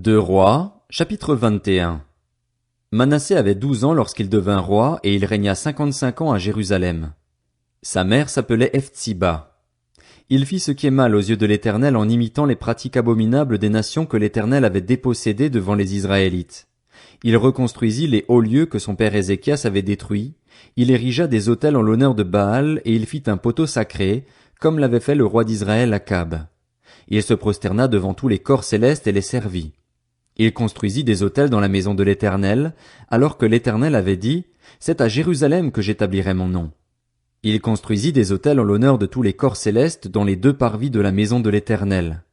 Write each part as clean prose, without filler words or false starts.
Deux Rois, chapitre 21. Manassé avait 12 ans lorsqu'il devint roi, et il régna 55 ans à Jérusalem. Sa mère s'appelait Hephtsiba. Il fit ce qui est mal aux yeux de l'Éternel en imitant les pratiques abominables des nations que l'Éternel avait dépossédées devant les Israélites. Il reconstruisit les hauts lieux que son père Ézéchias avait détruits, il érigea des autels en l'honneur de Baal, et il fit un poteau sacré, comme l'avait fait le roi d'Israël Akab. Il se prosterna devant tous les corps célestes et les servit. Il construisit des autels dans la maison de l'Éternel, alors que l'Éternel avait dit, « C'est à Jérusalem que j'établirai mon nom. » Il construisit des autels en l'honneur de tous les corps célestes dans les deux parvis de la maison de l'Éternel.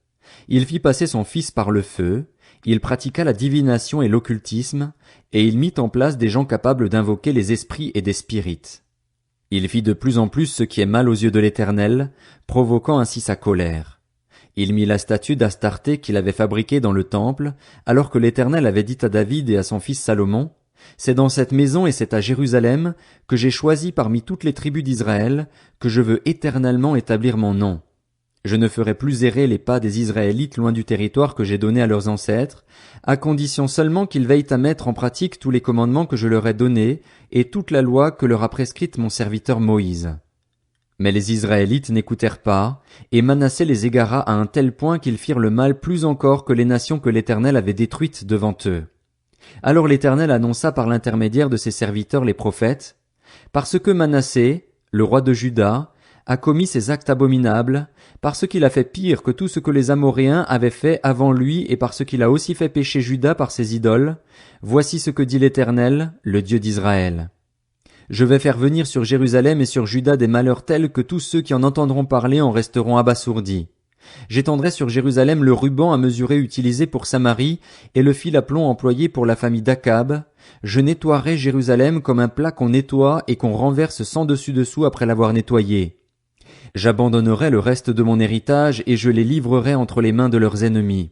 Il fit passer son fils par le feu, il pratiqua la divination et l'occultisme, et il mit en place des gens capables d'invoquer les esprits et des spirites. Il fit de plus en plus ce qui est mal aux yeux de l'Éternel, provoquant ainsi sa colère. Il mit la statue d'Astarté qu'il avait fabriquée dans le temple, alors que l'Éternel avait dit à David et à son fils Salomon, « C'est dans cette maison et c'est à Jérusalem que j'ai choisi parmi toutes les tribus d'Israël que je veux éternellement établir mon nom. Je ne ferai plus errer les pas des Israélites loin du territoire que j'ai donné à leurs ancêtres, à condition seulement qu'ils veillent à mettre en pratique tous les commandements que je leur ai donnés et toute la loi que leur a prescrite mon serviteur Moïse. » Mais les Israélites n'écoutèrent pas, et Manassé les égara à un tel point qu'ils firent le mal plus encore que les nations que l'Éternel avait détruites devant eux. Alors l'Éternel annonça par l'intermédiaire de ses serviteurs les prophètes, « Parce que Manassé, le roi de Juda, a commis ces actes abominables, parce qu'il a fait pire que tout ce que les Amoréens avaient fait avant lui et parce qu'il a aussi fait pécher Juda par ses idoles, voici ce que dit l'Éternel, le Dieu d'Israël. Je vais faire venir sur Jérusalem et sur Juda des malheurs tels que tous ceux qui en entendront parler en resteront abasourdis. J'étendrai sur Jérusalem le ruban à mesurer utilisé pour Samarie et le fil à plomb employé pour la famille d'Akab. Je nettoierai Jérusalem comme un plat qu'on nettoie et qu'on renverse sans dessus-dessous après l'avoir nettoyé. J'abandonnerai le reste de mon héritage et je les livrerai entre les mains de leurs ennemis.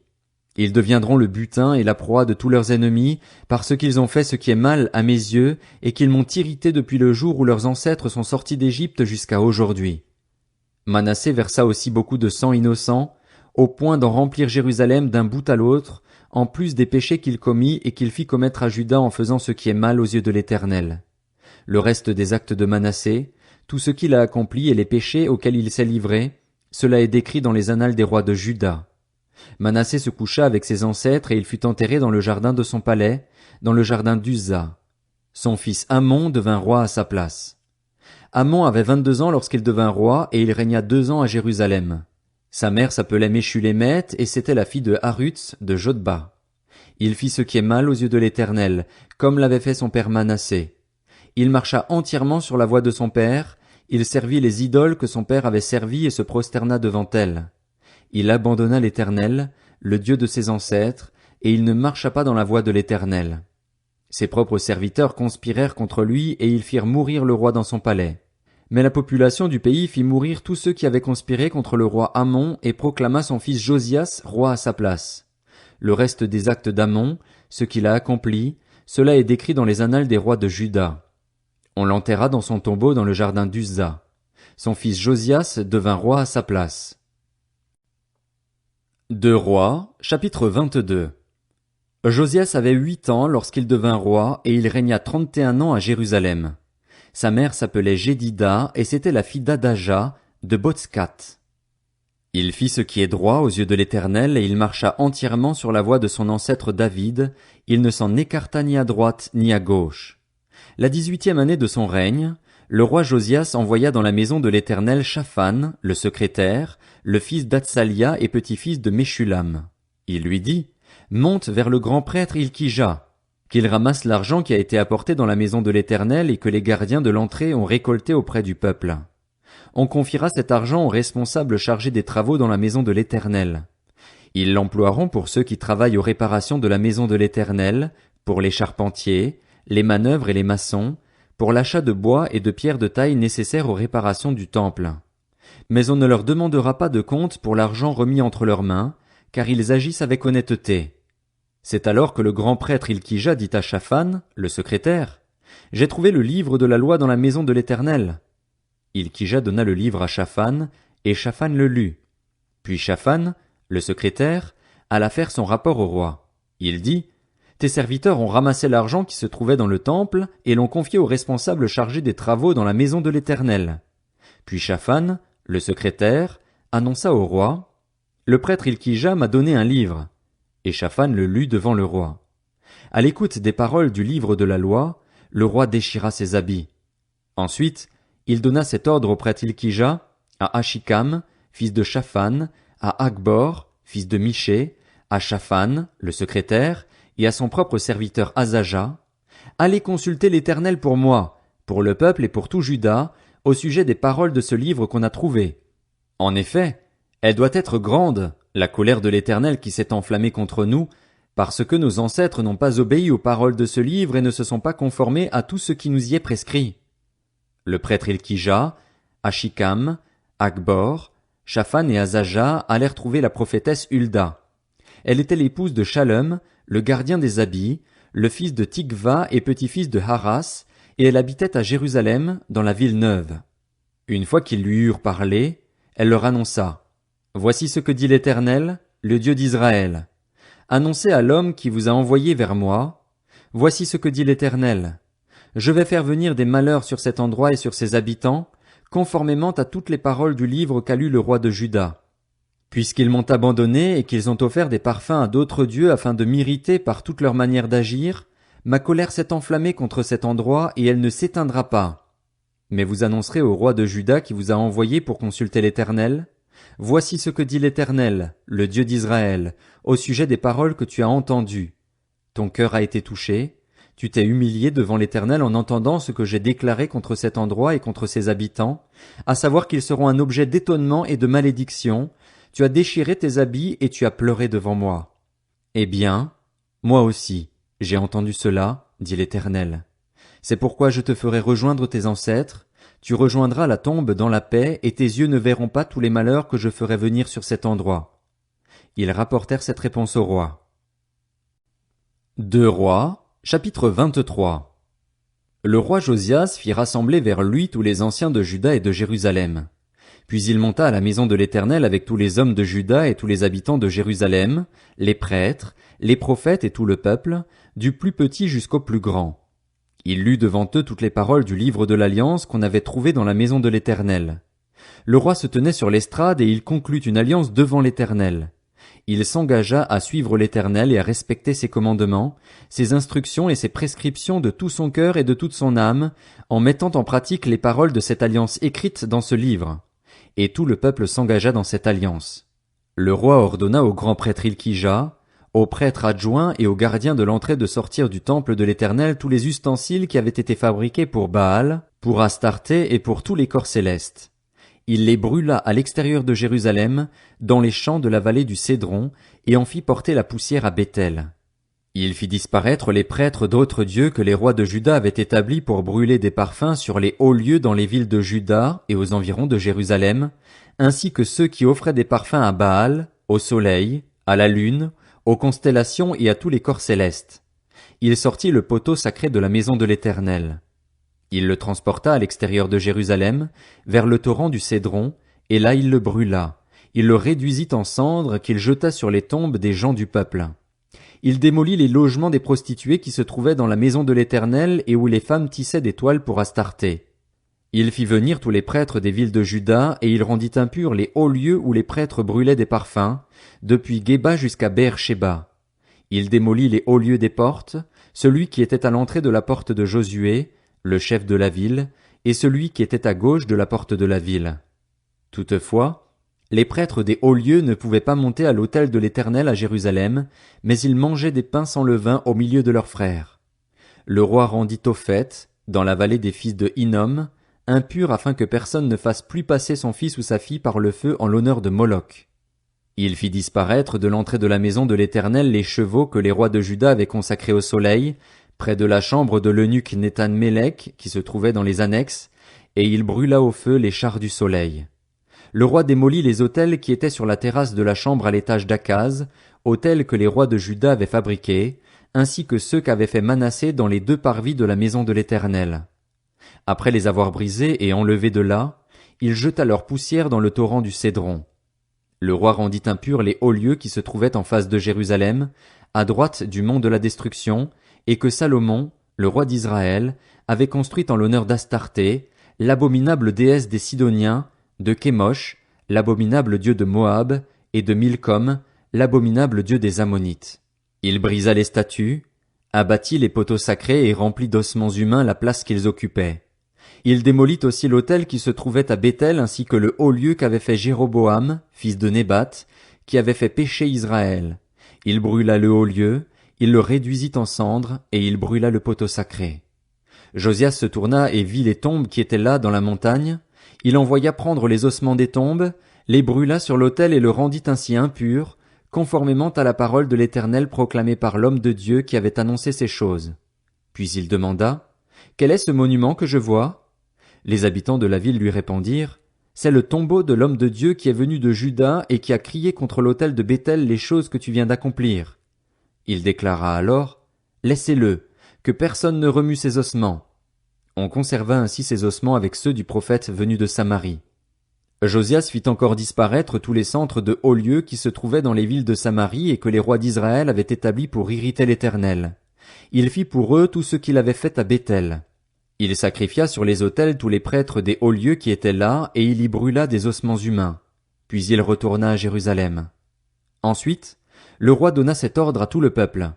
Ils deviendront le butin et la proie de tous leurs ennemis, parce qu'ils ont fait ce qui est mal à mes yeux, et qu'ils m'ont irrité depuis le jour où leurs ancêtres sont sortis d'Égypte jusqu'à aujourd'hui. Manassé versa aussi beaucoup de sang innocent, au point d'en remplir Jérusalem d'un bout à l'autre, en plus des péchés qu'il commit et qu'il fit commettre à Juda en faisant ce qui est mal aux yeux de l'Éternel. Le reste des actes de Manassé, tout ce qu'il a accompli et les péchés auxquels il s'est livré, cela est décrit dans les annales des rois de Juda. Manassé se coucha avec ses ancêtres et il fut enterré dans le jardin de son palais, dans le jardin d'Uza. Son fils Amon devint roi à sa place. Amon avait 22 ans lorsqu'il devint roi et il régna 2 ans à Jérusalem. Sa mère s'appelait Meshulémeth et c'était la fille de Haruts de Jotba. Il fit ce qui est mal aux yeux de l'Éternel, comme l'avait fait son père Manassé. Il marcha entièrement sur la voie de son père, il servit les idoles que son père avait servies et se prosterna devant elles. Il abandonna l'Éternel, le Dieu de ses ancêtres, et il ne marcha pas dans la voie de l'Éternel. Ses propres serviteurs conspirèrent contre lui et ils firent mourir le roi dans son palais. Mais la population du pays fit mourir tous ceux qui avaient conspiré contre le roi Amon et proclama son fils Josias roi à sa place. Le reste des actes d'Amon, ce qu'il a accompli, cela est décrit dans les annales des rois de Juda. On l'enterra dans son tombeau dans le jardin d'Uza. Son fils Josias devint roi à sa place. Deux Rois, chapitre 22. Josias avait 8 ans lorsqu'il devint roi et il régna 31 ans à Jérusalem. Sa mère s'appelait Jédida et c'était la fille d'Adaja, de Botskat. Il fit ce qui est droit aux yeux de l'Éternel et il marcha entièrement sur la voie de son ancêtre David, il ne s'en écarta ni à droite ni à gauche. La 18e année de son règne, le roi Josias envoya dans la maison de l'Éternel Shaphan, le secrétaire, le fils d'Atsalia et petit-fils de Meshulam. Il lui dit, « Monte vers le grand prêtre Ilkija, qu'il ramasse l'argent qui a été apporté dans la maison de l'Éternel et que les gardiens de l'entrée ont récolté auprès du peuple. On confiera cet argent aux responsables chargés des travaux dans la maison de l'Éternel. Ils l'emploieront pour ceux qui travaillent aux réparations de la maison de l'Éternel, pour les charpentiers, les manœuvres et les maçons, pour l'achat de bois et de pierres de taille nécessaires aux réparations du temple. Mais on ne leur demandera pas de compte pour l'argent remis entre leurs mains, car ils agissent avec honnêteté. » C'est alors que le grand prêtre Ilkija dit à Shaphan, le secrétaire, « J'ai trouvé le livre de la loi dans la maison de l'Éternel. » Ilkija donna le livre à Shaphan, et Shaphan le lut. Puis Shaphan, le secrétaire, alla faire son rapport au roi. Il dit, tes serviteurs ont ramassé l'argent qui se trouvait dans le temple et l'ont confié aux responsables chargés des travaux dans la maison de l'Éternel. Puis Shaphan, le secrétaire, annonça au roi, le prêtre Hilkija m'a donné un livre. Et Shaphan le lut devant le roi. À l'écoute des paroles du livre de la loi, le roi déchira ses habits. Ensuite, il donna cet ordre au prêtre Hilkija, à Achikam, fils de Shaphan, à Akbor, fils de Miché, à Shaphan, le secrétaire, et à son propre serviteur Azaja, allez consulter l'Éternel pour moi, pour le peuple et pour tout Juda, au sujet des paroles de ce livre qu'on a trouvé. En effet, elle doit être grande, la colère de l'Éternel qui s'est enflammée contre nous, parce que nos ancêtres n'ont pas obéi aux paroles de ce livre et ne se sont pas conformés à tout ce qui nous y est prescrit. Le prêtre Hilkija, Achikam, Akbor, Shaphan et Azaja allèrent trouver la prophétesse Hulda. Elle était l'épouse de Shallum, le gardien des habits, le fils de Tikva et petit-fils de Haras, et elle habitait à Jérusalem, dans la ville neuve. Une fois qu'ils lui eurent parlé, elle leur annonça, « Voici ce que dit l'Éternel, le Dieu d'Israël. Annoncez à l'homme qui vous a envoyé vers moi, « Voici ce que dit l'Éternel. Je vais faire venir des malheurs sur cet endroit et sur ses habitants, conformément à toutes les paroles du livre qu'a lu le roi de Juda. Puisqu'ils m'ont abandonné et qu'ils ont offert des parfums à d'autres dieux afin de m'irriter par toute leur manière d'agir, ma colère s'est enflammée contre cet endroit et elle ne s'éteindra pas. Mais vous annoncerez au roi de Juda qui vous a envoyé pour consulter l'Éternel, « Voici ce que dit l'Éternel, le Dieu d'Israël, au sujet des paroles que tu as entendues. Ton cœur a été touché, tu t'es humilié devant l'Éternel en entendant ce que j'ai déclaré contre cet endroit et contre ses habitants, à savoir qu'ils seront un objet d'étonnement et de malédiction. Tu as déchiré tes habits et tu as pleuré devant moi. Eh bien, moi aussi, j'ai entendu cela, dit l'Éternel. C'est pourquoi je te ferai rejoindre tes ancêtres, tu rejoindras la tombe dans la paix et tes yeux ne verront pas tous les malheurs que je ferai venir sur cet endroit. Ils rapportèrent cette réponse au roi. 2 Rois, chapitre 23. Le roi Josias fit rassembler vers lui tous les anciens de Juda et de Jérusalem. Puis il monta à la maison de l'Éternel avec tous les hommes de Juda et tous les habitants de Jérusalem, les prêtres, les prophètes et tout le peuple, du plus petit jusqu'au plus grand. Il lut devant eux toutes les paroles du livre de l'Alliance qu'on avait trouvé dans la maison de l'Éternel. Le roi se tenait sur l'estrade et il conclut une alliance devant l'Éternel. Il s'engagea à suivre l'Éternel et à respecter ses commandements, ses instructions et ses prescriptions de tout son cœur et de toute son âme, en mettant en pratique les paroles de cette alliance écrite dans ce livre. Et tout le peuple s'engagea dans cette alliance. Le roi ordonna au grand prêtre Hilkija, aux prêtres adjoints et aux gardiens de l'entrée de sortir du temple de l'Éternel tous les ustensiles qui avaient été fabriqués pour Baal, pour Astarté et pour tous les corps célestes. Il les brûla à l'extérieur de Jérusalem, dans les champs de la vallée du Cédron, et en fit porter la poussière à Béthel. Il fit disparaître les prêtres d'autres dieux que les rois de Juda avaient établis pour brûler des parfums sur les hauts lieux dans les villes de Juda et aux environs de Jérusalem, ainsi que ceux qui offraient des parfums à Baal, au soleil, à la lune, aux constellations et à tous les corps célestes. Il sortit le poteau sacré de la maison de l'Éternel. Il le transporta à l'extérieur de Jérusalem, vers le torrent du Cédron, et là il le brûla. Il le réduisit en cendres qu'il jeta sur les tombes des gens du peuple. Il démolit les logements des prostituées qui se trouvaient dans la maison de l'Éternel et où les femmes tissaient des toiles pour Astarté. Il fit venir tous les prêtres des villes de Juda et il rendit impurs les hauts lieux où les prêtres brûlaient des parfums, depuis Géba jusqu'à Beer-Shéba. Il démolit les hauts lieux des portes, celui qui était à l'entrée de la porte de Josué, le chef de la ville, et celui qui était à gauche de la porte de la ville. Toutefois, les prêtres des hauts lieux ne pouvaient pas monter à l'autel de l'Éternel à Jérusalem, mais ils mangeaient des pains sans levain au milieu de leurs frères. Le roi rendit Topheth, dans la vallée des fils de Hinnom, impur afin que personne ne fasse plus passer son fils ou sa fille par le feu en l'honneur de Moloch. Il fit disparaître de l'entrée de la maison de l'Éternel les chevaux que les rois de Juda avaient consacrés au soleil, près de la chambre de l'eunuque Néthan-Mélec qui se trouvait dans les annexes, et il brûla au feu les chars du soleil. Le roi démolit les autels qui étaient sur la terrasse de la chambre à l'étage d'Akaz, autels que les rois de Juda avaient fabriqués, ainsi que ceux qu'avait fait Manassé dans les 2 parvis de la maison de l'Éternel. Après les avoir brisés et enlevés de là, il jeta leur poussière dans le torrent du Cédron. Le roi rendit impurs les hauts lieux qui se trouvaient en face de Jérusalem, à droite du mont de la destruction, et que Salomon, le roi d'Israël, avait construite en l'honneur d'Astarté, l'abominable déesse des Sidoniens, de Kémosh, l'abominable dieu de Moab, et de Milcom, l'abominable dieu des Ammonites. Il brisa les statues, abattit les poteaux sacrés et remplit d'ossements humains la place qu'ils occupaient. Il démolit aussi l'autel qui se trouvait à Béthel ainsi que le haut lieu qu'avait fait Jéroboam, fils de Nébat, qui avait fait pécher Israël. Il brûla le haut lieu, il le réduisit en cendres, et il brûla le poteau sacré. Josias se tourna et vit les tombes qui étaient là dans la montagne. Il envoya prendre les ossements des tombes, les brûla sur l'autel et le rendit ainsi impur, conformément à la parole de l'Éternel proclamée par l'homme de Dieu qui avait annoncé ces choses. Puis il demanda, « Quel est ce monument que je vois ?» Les habitants de la ville lui répondirent, « C'est le tombeau de l'homme de Dieu qui est venu de Juda et qui a crié contre l'autel de Béthel les choses que tu viens d'accomplir. » Il déclara alors, « Laissez-le, que personne ne remue ses ossements. » On conserva ainsi ses ossements avec ceux du prophète venu de Samarie. Josias fit encore disparaître tous les centres de hauts lieux qui se trouvaient dans les villes de Samarie et que les rois d'Israël avaient établis pour irriter l'Éternel. Il fit pour eux tout ce qu'il avait fait à Béthel. Il sacrifia sur les autels tous les prêtres des hauts lieux qui étaient là, et il y brûla des ossements humains. Puis il retourna à Jérusalem. Ensuite, le roi donna cet ordre à tout le peuple.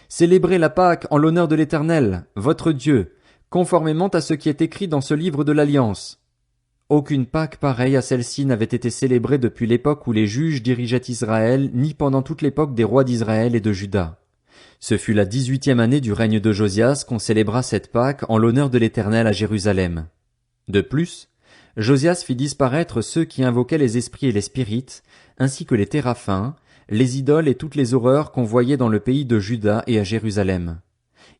Célébrez la Pâque en l'honneur de l'Éternel, votre Dieu, conformément à ce qui est écrit dans ce livre de l'Alliance. Aucune Pâque pareille à celle-ci n'avait été célébrée depuis l'époque où les juges dirigeaient Israël, ni pendant toute l'époque des rois d'Israël et de Juda. Ce fut la 18e année du règne de Josias qu'on célébra cette Pâque en l'honneur de l'Éternel à Jérusalem. De plus, Josias fit disparaître ceux qui invoquaient les esprits et les spirites, ainsi que les téraphins, les idoles et toutes les horreurs qu'on voyait dans le pays de Juda et à Jérusalem.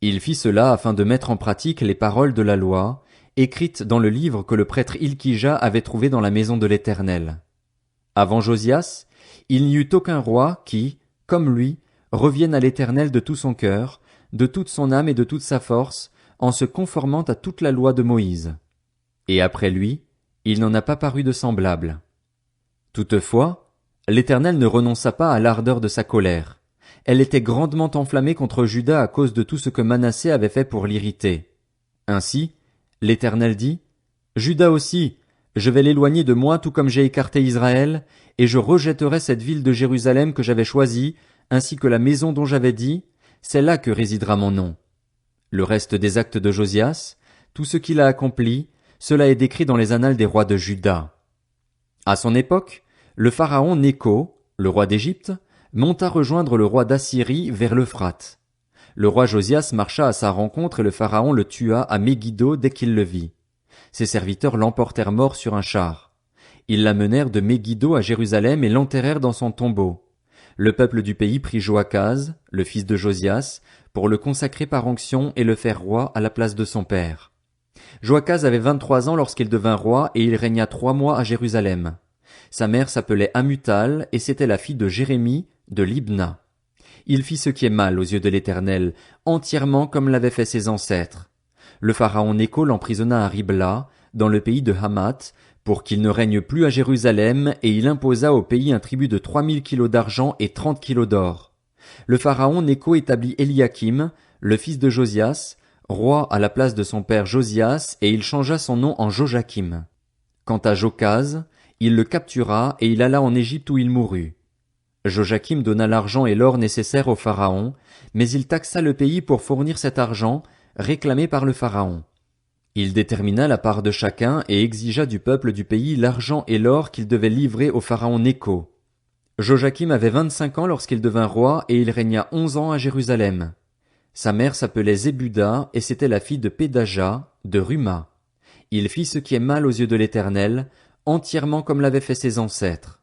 Il fit cela afin de mettre en pratique les paroles de la loi, écrites dans le livre que le prêtre Hilkija avait trouvé dans la maison de l'Éternel. Avant Josias, il n'y eut aucun roi qui, comme lui, revienne à l'Éternel de tout son cœur, de toute son âme et de toute sa force, en se conformant à toute la loi de Moïse. Et après lui, il n'en a pas paru de semblable. Toutefois, l'Éternel ne renonça pas à l'ardeur de sa colère. Elle était grandement enflammée contre Juda à cause de tout ce que Manassé avait fait pour l'irriter. Ainsi, l'Éternel dit, « Juda aussi, je vais l'éloigner de moi tout comme j'ai écarté Israël, et je rejetterai cette ville de Jérusalem que j'avais choisie, ainsi que la maison dont j'avais dit, c'est là que résidera mon nom. » Le reste des actes de Josias, tout ce qu'il a accompli, cela est décrit dans les annales des rois de Juda. À son époque, le pharaon Nécho, le roi d'Égypte, monta rejoindre le roi d'Assyrie vers l'Euphrate. Le roi Josias marcha à sa rencontre et le pharaon le tua à Megiddo dès qu'il le vit. Ses serviteurs l'emportèrent mort sur un char. Ils l'amenèrent de Megiddo à Jérusalem et l'enterrèrent dans son tombeau. Le peuple du pays prit Joachaz, le fils de Josias, pour le consacrer par onction et le faire roi à la place de son père. Joachaz avait 23 ans lorsqu'il devint roi et il régna 3 mois à Jérusalem. Sa mère s'appelait Amutal et c'était la fille de Jérémie de Libna. Il fit ce qui est mal aux yeux de l'Éternel, entièrement comme l'avaient fait ses ancêtres. Le pharaon Nécho l'emprisonna à Ribla, dans le pays de Hamath, pour qu'il ne règne plus à Jérusalem, et il imposa au pays un tribut de 3000 kilos d'argent et 30 kilos d'or. Le pharaon Nécho établit Éliakim, le fils de Josias, roi à la place de son père Josias, et il changea son nom en Joachim. Quant à Jochaz, il le captura et il alla en Égypte où il mourut. Joachim donna l'argent et l'or nécessaires au pharaon, mais il taxa le pays pour fournir cet argent, réclamé par le pharaon. Il détermina la part de chacun et exigea du peuple du pays l'argent et l'or qu'il devait livrer au pharaon Nécho. Joachim avait 25 ans lorsqu'il devint roi et il régna 11 ans à Jérusalem. Sa mère s'appelait Zébuda et c'était la fille de Pédaja, de Ruma. Il fit ce qui est mal aux yeux de l'Éternel, entièrement comme l'avaient fait ses ancêtres.